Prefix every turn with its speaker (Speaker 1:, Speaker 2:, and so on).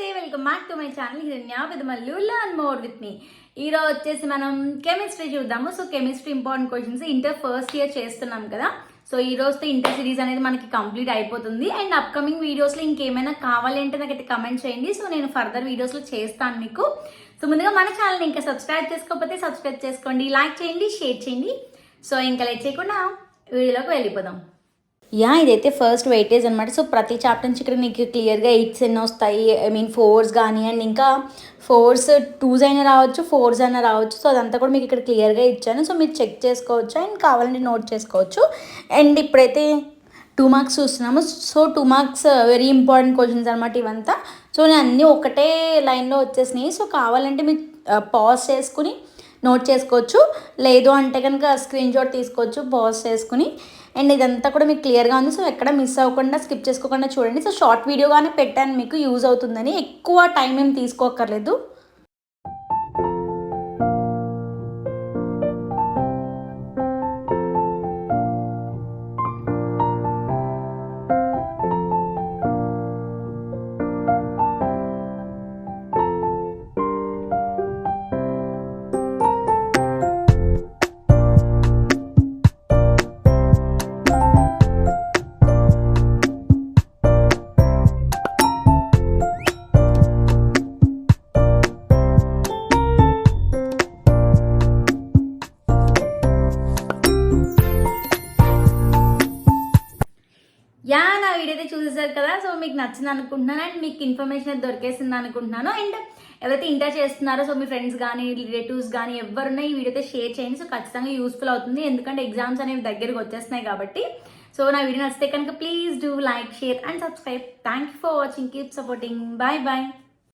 Speaker 1: నమస్తే, welcome back to my channel Hiranya with Mallu learn more with me. ఈరోజు వచ్చేసి మనం కెమిస్ట్రీ చూద్దాము. So chemistry important questions inter first year చేస్తున్నాం కదా. సో ఈ రోజుతో ఇంటర్ సిరీస్ అనేది మనకి కంప్లీట్ అయిపోతుంది. అండ్ అప్కమింగ్ వీడియోస్లో ఇంకేమైనా కావాలి అంటే నాకైతే కమెంట్ చేయండి. సో నేను ఫర్దర్ వీడియోస్లో చేస్తాను మీకు. సో ముందుగా మన ఛానల్ని ఇంకా సబ్స్క్రైబ్ చేసుకోకపోతే సబ్స్క్రైబ్ చేసుకోండి, లైక్ చేయండి, షేర్ చేయండి. సో ఇంకా లేట్ చేయకుండా వీడియోలోకి వెళ్ళిపోదాం. ఇదైతే ఫస్ట్ వెయిటేజ్ అనమాట. సో ప్రతి చాప్టర్ నుంచి ఇక్కడ మీకు క్లియర్గా 8s ఎన్ని వస్తాయి, ఐ మీన్ 4s కానీ, అండ్ ఇంకా 4s 2s అయినా రావచ్చు, 4s అయినా రావచ్చు. సో అదంతా కూడా మీకు ఇక్కడ క్లియర్గా ఇచ్చాను. సో మీరు చెక్ చేసుకోవచ్చు అండ్ కావాలంటే నోట్ చేసుకోవచ్చు. అండ్ ఇప్పుడైతే 2 మార్క్స్ చూస్తున్నాము. So 2 marks very important questions అనమాట ఇవంతా. సో నేను అన్నీ ఒకటే లైన్లో వచ్చేసినాయి. సో కావాలంటే మీరు పాజ్ చేసుకుని నోట్ చేసుకోవచ్చు, లేదు అంటే కనుక స్క్రీన్ షాట్ తీసుకోవచ్చు పాజ్ చేసుకుని. అండ్ ఇదంతా కూడా మీకు క్లియర్గా ఉంది. సో ఎక్కడ మిస్ అవ్వకుండా స్కిప్ చేసుకోకుండా చూడండి. సో షార్ట్ వీడియోగానే పెట్టాను, మీకు యూజ్ అవుతుందని. ఎక్కువ టైం ఏం తీసుకోక్కర్లేదు. నా వీడియో అయితే చూసేసారు కదా. సో మీకు నచ్చింది అనుకుంటున్నాను అండ్ మీకు ఇన్ఫర్మేషన్ అయితే దొరికేసింది అనుకుంటున్నాను. అండ్ ఎవరైతే ఇంటర్ చేస్తున్నారో సో మీ ఫ్రెండ్స్ కానీ రిలేటివ్స్ కానీ ఎవరున్నా ఈ వీడియో అయితే షేర్ చేయండి. సో ఖచ్చితంగా యూస్ఫుల్ అవుతుంది, ఎందుకంటే ఎగ్జామ్స్ అనేవి దగ్గరకు వచ్చేస్తున్నాయి కాబట్టి. సో నా వీడియో నచ్చితే కనుక please do like, share and subscribe. Thank you for watching, keep supporting. Bye bye.